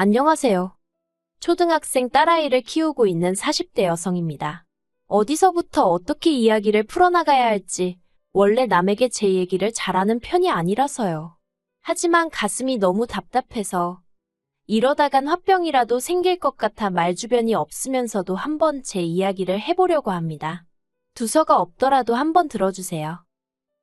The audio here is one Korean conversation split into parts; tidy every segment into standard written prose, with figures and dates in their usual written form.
안녕하세요. 초등학생 딸아이를 키우고 있는 40대 여성입니다. 어디서부터 어떻게 이야기를 풀어나가야 할지 원래 남에게 제 얘기를 잘하는 편이 아니라서요. 하지만 가슴이 너무 답답해서 이러다간 화병이라도 생길 것 같아 말주변이 없으면서도 한번 제 이야기를 해보려고 합니다. 두서가 없더라도 한번 들어주세요.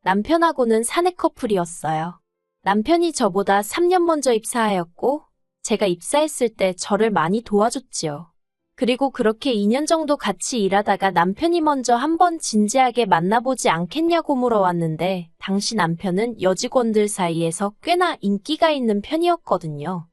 남편하고는 사내 커플이었어요. 남편이 저보다 3년 먼저 입사하였고 제가 입사했을 때 저를 많이 도와줬지요. 그리고 그렇게 2년 정도 같이 일하다가 남편이 먼저 한번 진지하게 만나보지 않겠냐고 물어왔는데 당시 남편은 여직원들 사이에서 꽤나 인기가 있는 편이었거든요.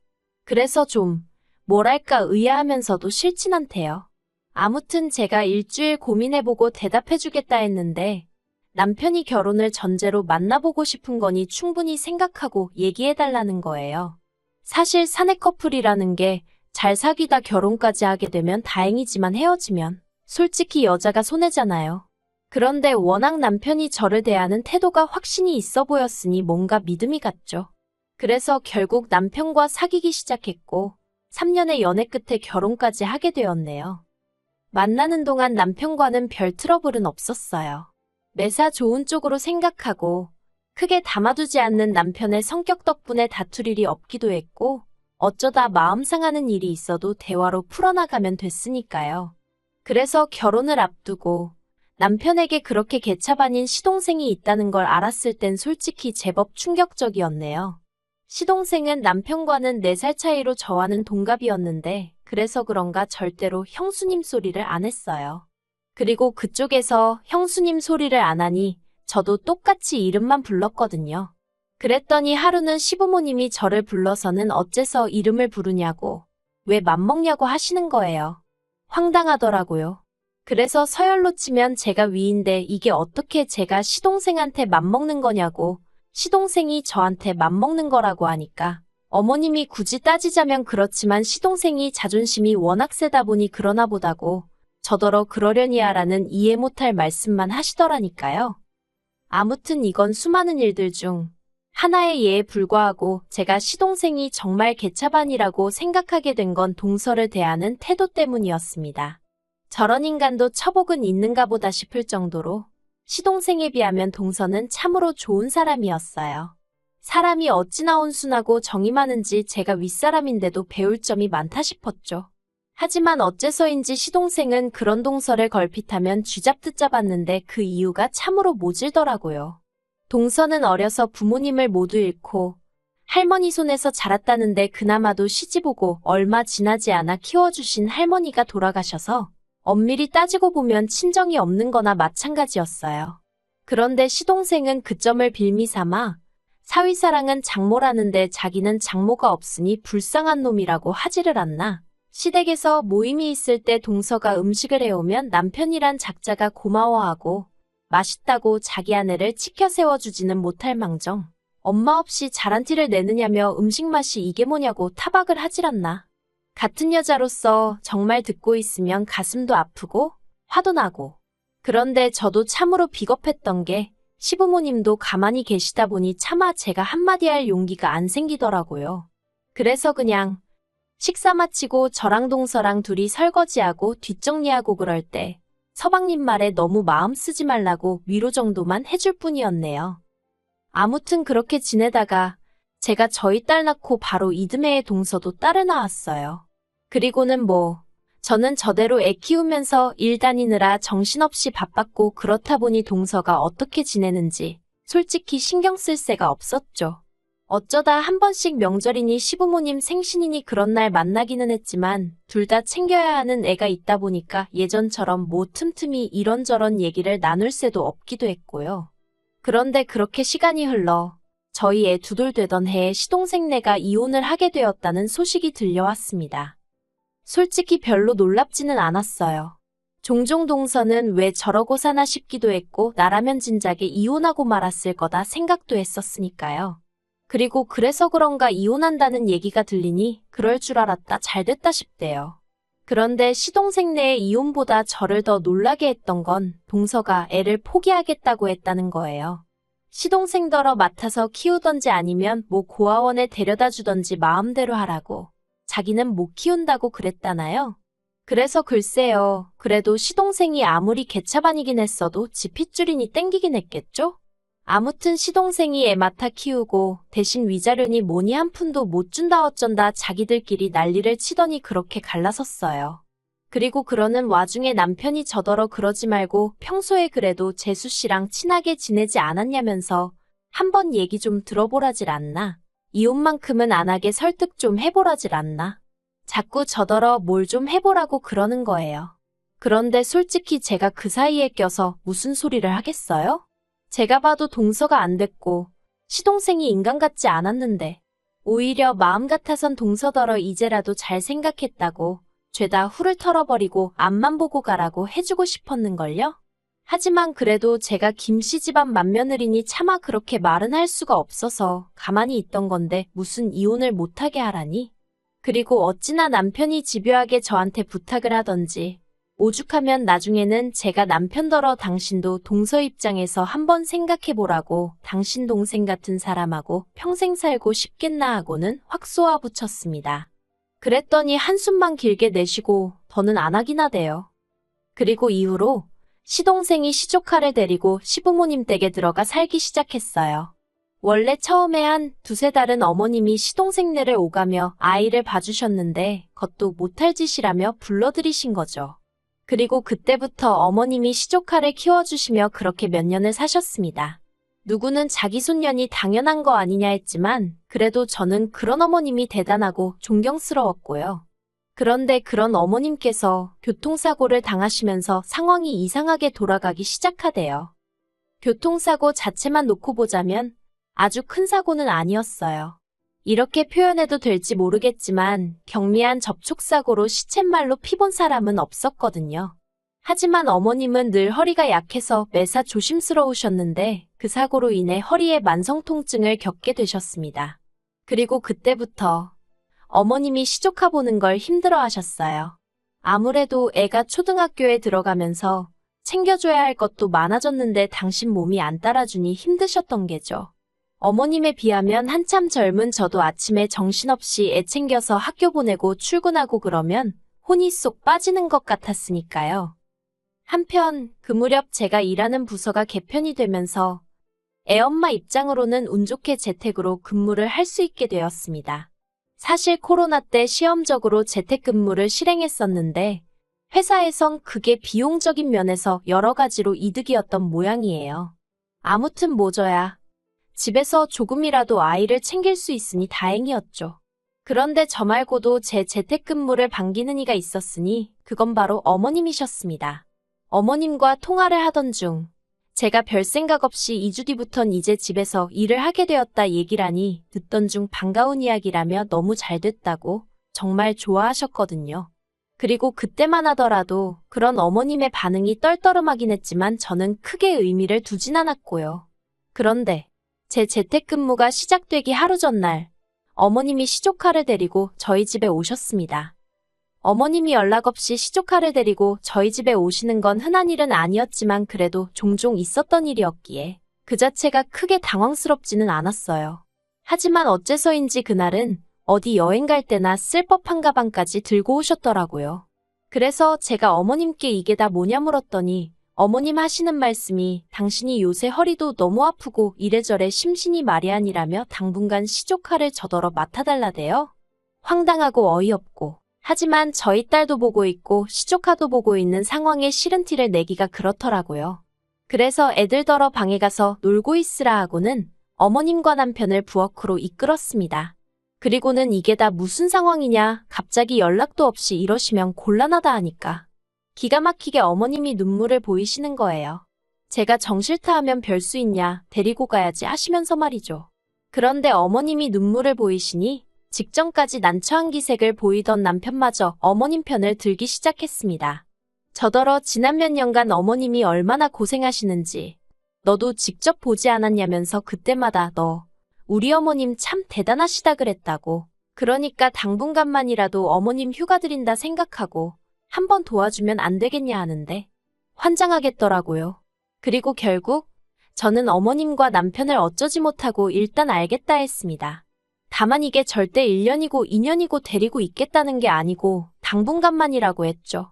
그래서 좀 뭐랄까 의아하면서도 싫진 않대요. 아무튼 제가 일주일 고민해보고 대답해주겠다 했는데 남편이 결혼을 전제로 만나보고 싶은 거니 충분히 생각하고 얘기해달라는 거예요. 사실 사내 커플이라는 게 잘 사귀다 결혼까지 하게 되면 다행이지만 헤어지면 솔직히 여자가 손해잖아요. 그런데 워낙 남편이 저를 대하는 태도가 확신이 있어 보였으니 뭔가 믿음이 갔죠. 그래서 결국 남편과 사귀기 시작했고 3년의 연애 끝에 결혼까지 하게 되었네요. 만나는 동안 남편과는 별 트러블은 없었어요. 매사 좋은 쪽으로 생각하고 크게 담아두지 않는 남편의 성격 덕분에 다툴 일이 없기도 했고 어쩌다 마음 상하는 일이 있어도 대화로 풀어나가면 됐으니까요. 그래서 결혼을 앞두고 남편에게 그렇게 개차반인 시동생이 있다는 걸 알았을 땐 솔직히 제법 충격적이었네요. 시동생은 남편과는 4살 차이로 저와는 동갑이었는데 그래서 그런가 절대로 형수님 소리를 안 했어요. 그리고 그쪽에서 형수님 소리를 안 하니 저도 똑같이 이름만 불렀거든요. 그랬더니 하루는 시부모님이 저를 불러서는 어째서 이름을 부르냐고, 왜 맘먹냐고 하시는 거예요. 황당하더라고요. 그래서 서열로 치면 제가 위인데 이게 어떻게 제가 시동생한테 맘먹는 거냐고, 시동생이 저한테 맘먹는 거라고 하니까 어머님이 굳이 따지자면 그렇지만 시동생이 자존심이 워낙 세다 보니 그러나 보다고 저더러 그러려니야 라는 이해 못할 말씀만 하시더라니까요. 아무튼 이건 수많은 일들 중 하나의 예에 불과하고 제가 시동생이 정말 개차반이라고 생각하게 된 건 동서를 대하는 태도 때문이었습니다. 저런 인간도 처복은 있는가 보다 싶을 정도로 시동생에 비하면 동서는 참으로 좋은 사람이었어요. 사람이 어찌나 온순하고 정이 많은지 제가 윗사람인데도 배울 점이 많다 싶었죠. 하지만 어째서인지 시동생은 그런 동서를 걸핏하면 쥐잡듯 잡았는데 그 이유가 참으로 모질더라고요. 동서는 어려서 부모님을 모두 잃고 할머니 손에서 자랐다는데 그나마도 시집오고 얼마 지나지 않아 키워주신 할머니가 돌아가셔서 엄밀히 따지고 보면 친정이 없는 거나 마찬가지였어요. 그런데 시동생은 그 점을 빌미삼아 사위사랑은 장모라는데 자기는 장모가 없으니 불쌍한 놈이라고 하지를 않나. 시댁에서 모임이 있을 때 동서가 음식을 해오면 남편이란 작자가 고마워하고 맛있다고 자기 아내를 치켜 세워주지는 못할 망정 엄마 없이 자란 티를 내느냐며 음식 맛이 이게 뭐냐고 타박을 하질 않나. 같은 여자로서 정말 듣고 있으면 가슴도 아프고 화도 나고. 그런데 저도 참으로 비겁했던 게 시부모님도 가만히 계시다 보니 차마 제가 한마디 할 용기가 안 생기더라고요. 그래서 그냥 식사 마치고 저랑 동서랑 둘이 설거지하고 뒷정리하고 그럴 때 서방님 말에 너무 마음 쓰지 말라고 위로 정도만 해줄 뿐이었네요. 아무튼 그렇게 지내다가 제가 저희 딸 낳고 바로 이듬해에 동서도 딸을 낳았어요. 그리고는 저는 저대로 애 키우면서 일 다니느라 정신없이 바빴고 그렇다 보니 동서가 어떻게 지내는지 솔직히 신경 쓸 새가 없었죠. 어쩌다 한 번씩 명절이니 시부모님 생신이니 그런 날 만나기는 했지만 둘 다 챙겨야 하는 애가 있다 보니까 예전처럼 틈틈이 이런저런 얘기를 나눌 새도 없기도 했고요. 그런데 그렇게 시간이 흘러 저희 애 두돌 되던 해에 시동생네가 이혼을 하게 되었다는 소식이 들려왔습니다. 솔직히 별로 놀랍지는 않았어요. 종종 동서는 왜 저러고 사나 싶기도 했고 나라면 진작에 이혼하고 말았을 거다 생각도 했었으니까요. 그리고 그래서 그런가 이혼한다는 얘기가 들리니 그럴 줄 알았다 잘됐다 싶대요. 그런데 시동생네의 이혼보다 저를 더 놀라게 했던 건 동서가 애를 포기하겠다고 했다는 거예요. 시동생더러 맡아서 키우던지 아니면 고아원에 데려다 주던지 마음대로 하라고. 자기는 못 키운다고 그랬다나요? 그래서 글쎄요. 그래도 시동생이 아무리 개차반이긴 했어도 지 핏줄이니 땡기긴 했겠죠? 아무튼 시동생이 애 맡아 키우고 대신 위자료니 뭐니 한 푼도 못 준다 어쩐다 자기들끼리 난리를 치더니 그렇게 갈라섰어요. 그리고 그러는 와중에 남편이 저더러 그러지 말고 평소에 그래도 재수 씨랑 친하게 지내지 않았냐면서 한번 얘기 좀 들어보라질 않나. 이혼만큼은 안 하게 설득 좀 해보라질 않나. 자꾸 저더러 뭘 좀 해보라고 그러는 거예요. 그런데 솔직히 제가 그 사이에 껴서 무슨 소리를 하겠어요? 제가 봐도 동서가 안 됐고 시동생이 인간 같지 않았는데 오히려 마음 같아선 동서더러 이제라도 잘 생각했다고 죄다 후를 털어버리고 앞만 보고 가라고 해주고 싶었는걸요? 하지만 그래도 제가 김씨 집안 맏며느리니 차마 그렇게 말은 할 수가 없어서 가만히 있던 건데 무슨 이혼을 못하게 하라니? 그리고 어찌나 남편이 집요하게 저한테 부탁을 하던지 오죽하면 나중에는 제가 남편더러 당신도 동서 입장에서 한번 생각해보라고 당신 동생 같은 사람하고 평생 살고 싶겠나 하고는 확 쏘아붙였습니다. 그랬더니 한숨만 길게 내쉬고 더는 안 하긴 하대요. 그리고 이후로 시동생이 시조카를 데리고 시부모님 댁에 들어가 살기 시작했어요. 원래 처음에 한 두세 달은 어머님이 시동생네를 오가며 아이를 봐주셨는데 그것도 못할 짓이라며 불러들이신 거죠. 그리고 그때부터 어머님이 시조카를 키워주시며 그렇게 몇 년을 사셨습니다. 누구는 자기 손년이 당연한 거 아니냐 했지만 그래도 저는 그런 어머님이 대단하고 존경스러웠고요. 그런데 그런 어머님께서 교통사고를 당하시면서 상황이 이상하게 돌아가기 시작하대요. 교통사고 자체만 놓고 보자면 아주 큰 사고는 아니었어요. 이렇게 표현해도 될지 모르겠지만 경미한 접촉사고로 시쳇말로 피 본 사람은 없었거든요. 하지만 어머님은 늘 허리가 약해서 매사 조심스러우셨는데 그 사고로 인해 허리에 만성통증을 겪게 되셨습니다. 그리고 그때부터 어머님이 시조카 보는 걸 힘들어 하셨어요. 아무래도 애가 초등학교에 들어가면서 챙겨줘야 할 것도 많아졌는데 당신 몸이 안 따라주니 힘드셨던 게죠. 어머님에 비하면 한참 젊은 저도 아침에 정신없이 애 챙겨서 학교 보내고 출근하고 그러면 혼이 쏙 빠지는 것 같았으니까요. 한편 그 무렵 제가 일하는 부서가 개편이 되면서 애엄마 입장으로는 운 좋게 재택으로 근무를 할 수 있게 되었습니다. 사실 코로나 때 시험적으로 재택근무를 실행했었는데 회사에선 그게 비용적인 면에서 여러 가지로 이득이었던 모양이에요. 아무튼 뭐저야 집에서 조금이라도 아이를 챙길 수 있으니 다행이었죠. 그런데 저 말고도 제 재택근무를 반기는 이가 있었으니 그건 바로 어머님이셨습니다. 어머님과 통화를 하던 중 제가 별 생각 없이 2주 뒤부턴 이제 집에서 일을 하게 되었다 얘기라니 듣던 중 반가운 이야기라며 너무 잘 됐다고 정말 좋아하셨거든요. 그리고 그때만 하더라도 그런 어머님의 반응이 떨떠름하긴 했지만 저는 크게 의미를 두진 않았고요. 그런데 제 재택근무가 시작되기 하루 전날 어머님이 시조카를 데리고 저희 집에 오셨습니다. 어머님이 연락 없이 시조카를 데리고 저희 집에 오시는 건 흔한 일은 아니었지만 그래도 종종 있었던 일이었기에 그 자체가 크게 당황스럽지는 않았어요. 하지만 어째서인지 그날은 어디 여행 갈 때나 쓸 법한 가방까지 들고 오셨더라고요. 그래서 제가 어머님께 이게 다 뭐냐 물었더니 어머님 하시는 말씀이 당신이 요새 허리도 너무 아프고 이래저래 심신이 말이 아니라며 당분간 시조카를 저더러 맡아달라대요. 황당하고 어이없고 하지만 저희 딸도 보고 있고 시조카도 보고 있는 상황에 싫은 티를 내기가 그렇더라고요. 그래서 애들더러 방에 가서 놀고 있으라 하고는 어머님과 남편을 부엌으로 이끌었습니다. 그리고는 이게 다 무슨 상황이냐 갑자기 연락도 없이 이러시면 곤란하다 하니까 기가 막히게 어머님이 눈물을 보이시는 거예요. 제가 정 싫다 하면 별 수 있냐 데리고 가야지 하시면서 말이죠. 그런데 어머님이 눈물을 보이시니 직전까지 난처한 기색을 보이던 남편마저 어머님 편을 들기 시작했습니다. 저더러 지난 몇 년간 어머님이 얼마나 고생하시는지 너도 직접 보지 않았냐면서 그때마다 너 우리 어머님 참 대단하시다 그랬다고. 그러니까 당분간만이라도 어머님 휴가 드린다 생각하고 한번 도와주면 안 되겠냐 하는데 환장하겠더라고요. 그리고 결국 저는 어머님과 남편을 어쩌지 못하고 일단 알겠다 했습니다. 다만 이게 절대 1년이고 2년이고 데리고 있겠다는 게 아니고 당분간만이라고 했죠.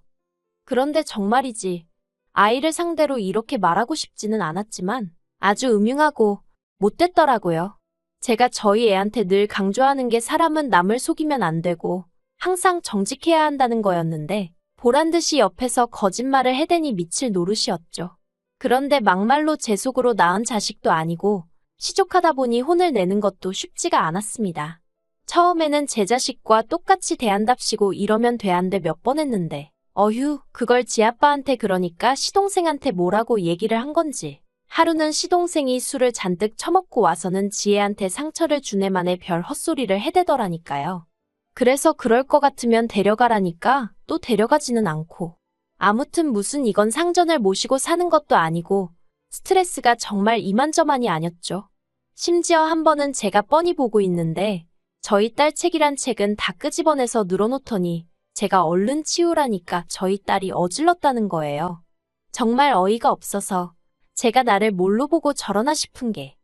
그런데 정말이지 아이를 상대로 이렇게 말하고 싶지는 않았지만 아주 음흉하고 못됐더라고요. 제가 저희 애한테 늘 강조하는 게 사람은 남을 속이면 안 되고 항상 정직해야 한다는 거였는데 보란듯이 옆에서 거짓말을 해대니 미칠 노릇이었죠. 그런데 막말로 제 속으로 낳은 자식도 아니고 시족하다 보니 혼을 내는 것도 쉽지가 않았습니다. 처음에는 제 자식과 똑같이 대한답시고 이러면 돼안돼 몇 번 했는데 어휴, 그걸 지 아빠한테 그러니까 시동생한테 뭐라고 얘기를 한 건지. 하루는 시동생이 술을 잔뜩 처먹고 와서는 지혜한테 상처를 준 애만의 별 헛소리를 해대더라니까요. 그래서 그럴 것 같으면 데려가라니까 또 데려가지는 않고. 아무튼 무슨 이건 상전을 모시고 사는 것도 아니고 스트레스가 정말 이만저만이 아니었죠. 심지어 한 번은 제가 뻔히 보고 있는데 저희 딸 책이란 책은 다 끄집어내서 늘어놓더니 제가 얼른 치우라니까 저희 딸이 어질렀다는 거예요. 정말 어이가 없어서 제가 나를 뭘로 보고 저러나 싶은 게.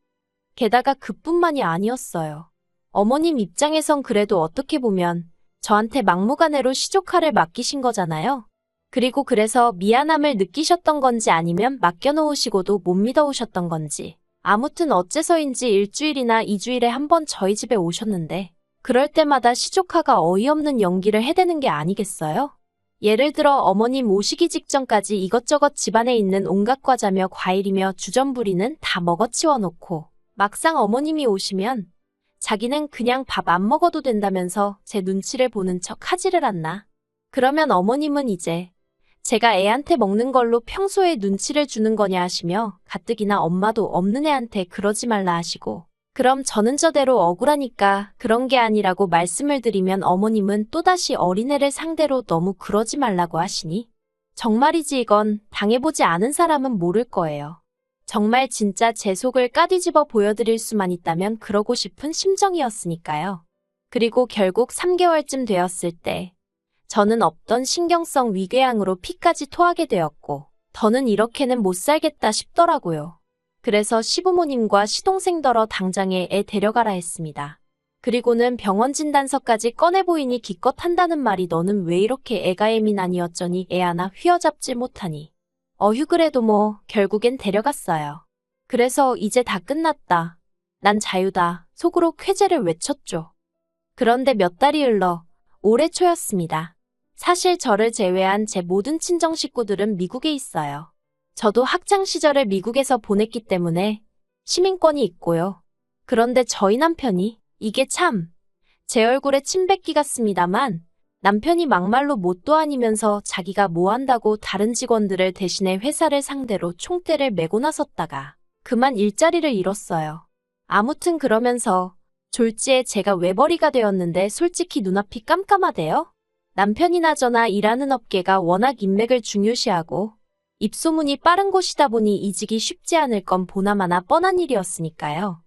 게다가 그뿐만이 아니었어요. 어머님 입장에선 그래도 어떻게 보면 저한테 막무가내로 시조카를 맡기신 거잖아요. 그리고 그래서 미안함을 느끼셨던 건지 아니면 맡겨놓으시고도 못 믿어오셨던 건지. 아무튼 어째서인지 일주일이나 2주일에 한 번 저희 집에 오셨는데 그럴 때마다 시조카가 어이없는 연기를 해대는 게 아니겠어요? 예를 들어 어머님 오시기 직전까지 이것저것 집안에 있는 온갖 과자며 과일이며 주전부리는 다 먹어치워 놓고 막상 어머님이 오시면 자기는 그냥 밥 안 먹어도 된다면서 제 눈치를 보는 척 하지를 않나. 그러면 어머님은 이제 제가 애한테 먹는 걸로 평소에 눈치를 주는 거냐 하시며 가뜩이나 엄마도 없는 애한테 그러지 말라 하시고 그럼 저는 저대로 억울하니까 그런 게 아니라고 말씀을 드리면 어머님은 또다시 어린애를 상대로 너무 그러지 말라고 하시니 정말이지 이건 당해보지 않은 사람은 모를 거예요. 정말 진짜 제 속을 까뒤집어 보여드릴 수만 있다면 그러고 싶은 심정이었으니까요. 그리고 결국 3개월쯤 되었을 때 저는 없던 신경성 위궤양으로 피까지 토하게 되었고 더는 이렇게는 못 살겠다 싶더라고요. 그래서 시부모님과 시동생더러 당장에 애 데려가라 했습니다. 그리고는 병원 진단서까지 꺼내 보이니 기껏 한다는 말이 너는 왜 이렇게 애가 예민하니 어쩌니 애 하나 휘어잡질 못하니. 어휴 그래도 뭐 결국엔 데려갔어요. 그래서 이제 다 끝났다. 난 자유다. 속으로 쾌재를 외쳤죠. 그런데 몇 달이 흘러 올해 초였습니다. 사실 저를 제외한 제 모든 친정 식구들은 미국에 있어요. 저도 학창 시절을 미국에서 보냈기 때문에 시민권이 있고요. 그런데 저희 남편이 이게 참 제 얼굴에 침 뱉기 같습니다만 남편이 막말로 뭣도 아니면서 자기가 뭐 한다고 다른 직원들을 대신해 회사를 상대로 총대를 메고 나섰다가 그만 일자리를 잃었어요. 아무튼 그러면서 졸지에 제가 외벌이가 되었는데 솔직히 눈앞이 깜깜하대요. 남편이나 저나 일하는 업계가 워낙 인맥을 중요시하고 입소문이 빠른 곳이다 보니 이직이 쉽지 않을 건 보나마나 뻔한 일이었으니까요.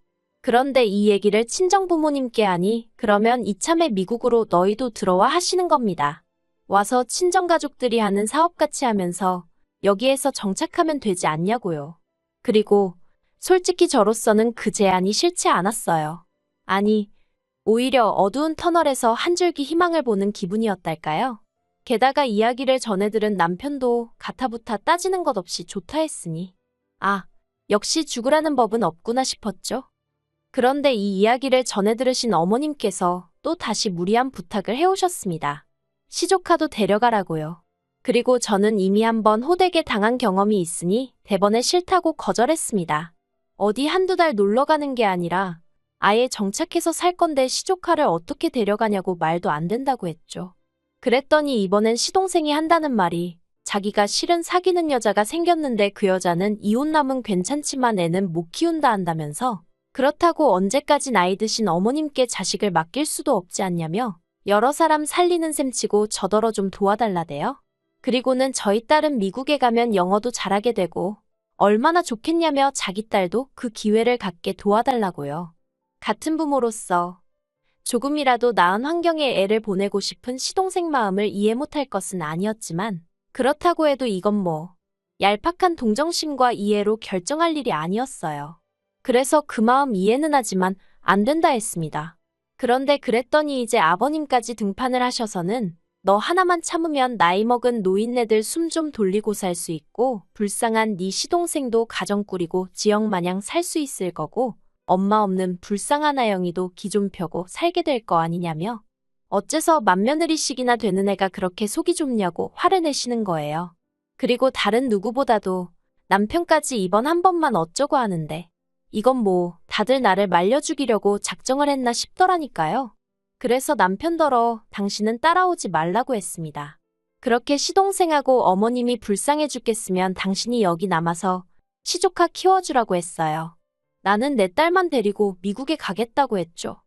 그런데 이 얘기를 친정부모님께 하니 그러면 이참에 미국으로 너희도 들어와 하시는 겁니다. 와서 친정가족들이 하는 사업같이 하면서 여기에서 정착하면 되지 않냐고요. 그리고 솔직히 저로서는 그 제안이 싫지 않았어요. 아니, 오히려 어두운 터널에서 한 줄기 희망을 보는 기분이었달까요? 게다가 이야기를 전해들은 남편도 가타부타 따지는 것 없이 좋다 했으니 아, 역시 죽으라는 법은 없구나 싶었죠. 그런데 이 이야기를 전해들으신 어머님께서 또 다시 무리한 부탁을 해오셨습니다. 시조카도 데려가라고요. 그리고 저는 이미 한번 호되게 당한 경험이 있으니 대번에 싫다고 거절했습니다. 어디 한두 달 놀러 가는 게 아니라 아예 정착해서 살 건데 시조카를 어떻게 데려가냐고 말도 안 된다고 했죠. 그랬더니 이번엔 시동생이 한다는 말이 자기가 실은 사귀는 여자가 생겼는데 그 여자는 이혼남은 괜찮지만 애는 못 키운다 한다면서 그렇다고 언제까지 나이 드신 어머님께 자식을 맡길 수도 없지 않냐며 여러 사람 살리는 셈치고 저더러 좀 도와달라대요. 그리고는 저희 딸은 미국에 가면 영어도 잘하게 되고 얼마나 좋겠냐며 자기 딸도 그 기회를 갖게 도와달라고요. 같은 부모로서 조금이라도 나은 환경에 애를 보내고 싶은 시동생 마음을 이해 못할 것은 아니었지만 그렇다고 해도 이건 뭐 얄팍한 동정심과 이해로 결정할 일이 아니었어요. 그래서 그 마음 이해는 하지만 안 된다 했습니다. 그런데 그랬더니 이제 아버님까지 등판을 하셔서는 너 하나만 참으면 나이 먹은 노인네들 숨 좀 돌리고 살 수 있고 불쌍한 네 시동생도 가정 꾸리고 지역 마냥 살 수 있을 거고 엄마 없는 불쌍한 아영이도 기 좀 펴고 살게 될 거 아니냐며 어째서 맏며느리씩이나 되는 애가 그렇게 속이 좁냐고 화를 내시는 거예요. 그리고 다른 누구보다도 남편까지 이번 한 번만 어쩌고 하는데 이건 뭐 다들 나를 말려 죽이려고 작정을 했나 싶더라니까요. 그래서 남편더러 당신은 따라오지 말라고 했습니다. 그렇게 시동생하고 어머님이 불쌍해 죽겠으면 당신이 여기 남아서 시조카 키워주라고 했어요. 나는 내 딸만 데리고 미국에 가겠다고 했죠.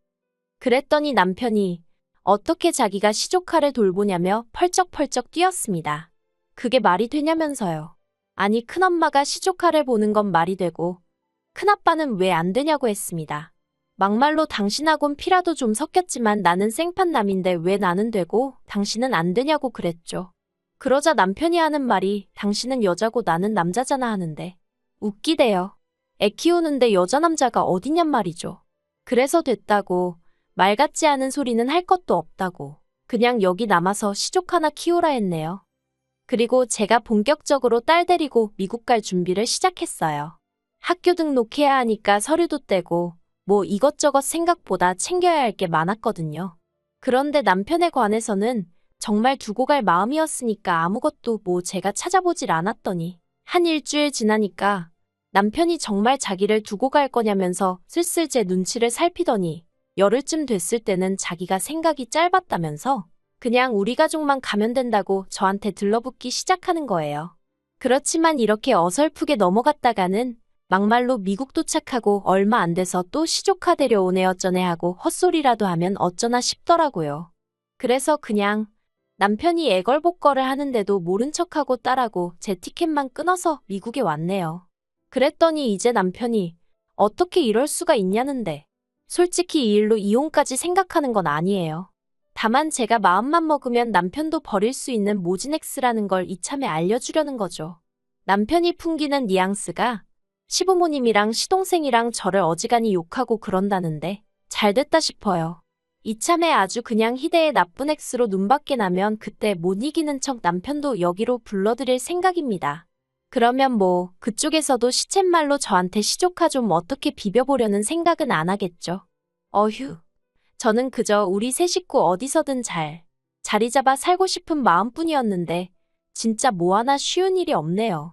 그랬더니 남편이 어떻게 자기가 시조카를 돌보냐며 펄쩍펄쩍 뛰었습니다. 그게 말이 되냐면서요. 아니 큰엄마가 시조카를 보는 건 말이 되고 큰아빠는 왜 안 되냐고 했습니다. 막말로 당신하곤 피라도 좀 섞였지만 나는 생판남인데 왜 나는 되고 당신은 안 되냐고 그랬죠. 그러자 남편이 하는 말이 당신은 여자고 나는 남자잖아 하는데 웃기대요. 애 키우는데 여자 남자가 어디냔 말이죠. 그래서 됐다고 말 같지 않은 소리는 할 것도 없다고 그냥 여기 남아서 시족 하나 키우라 했네요. 그리고 제가 본격적으로 딸 데리고 미국 갈 준비를 시작했어요. 학교 등록해야 하니까 서류도 떼고 뭐 이것저것 생각보다 챙겨야 할 게 많았거든요. 그런데 남편에 관해서는 정말 두고 갈 마음이었으니까 아무것도 뭐 제가 찾아보질 않았더니 한 일주일 지나니까 남편이 정말 자기를 두고 갈 거냐면서 슬슬 제 눈치를 살피더니 열흘쯤 됐을 때는 자기가 생각이 짧았다면서 그냥 우리 가족만 가면 된다고 저한테 들러붙기 시작하는 거예요. 그렇지만 이렇게 어설프게 넘어갔다가는 막말로 미국 도착하고 얼마 안 돼서 또 시조카 데려오네 어쩌네 하고 헛소리라도 하면 어쩌나 싶더라고요. 그래서 그냥 남편이 애걸복걸을 하는데도 모른 척하고 딸하고 제 티켓만 끊어서 미국에 왔네요. 그랬더니 이제 남편이 어떻게 이럴 수가 있냐는데 솔직히 이 일로 이혼까지 생각하는 건 아니에요. 다만 제가 마음만 먹으면 남편도 버릴 수 있는 모진엑스라는 걸 이참에 알려주려는 거죠. 남편이 풍기는 뉘앙스가 시부모님이랑 시동생이랑 저를 어지간히 욕하고 그런다는데 잘됐다 싶어요. 이참에 아주 그냥 희대의 나쁜 X로 눈밖에 나면 그때 못 이기는 척 남편도 여기로 불러들일 생각입니다. 그러면 뭐 그쪽에서도 시쳇말로 저한테 시조카 좀 어떻게 비벼보려는 생각은 안 하겠죠. 어휴. 저는 그저 우리 세 식구 어디서든 잘 자리 잡아 살고 싶은 마음뿐이었는데 진짜 뭐 하나 쉬운 일이 없네요.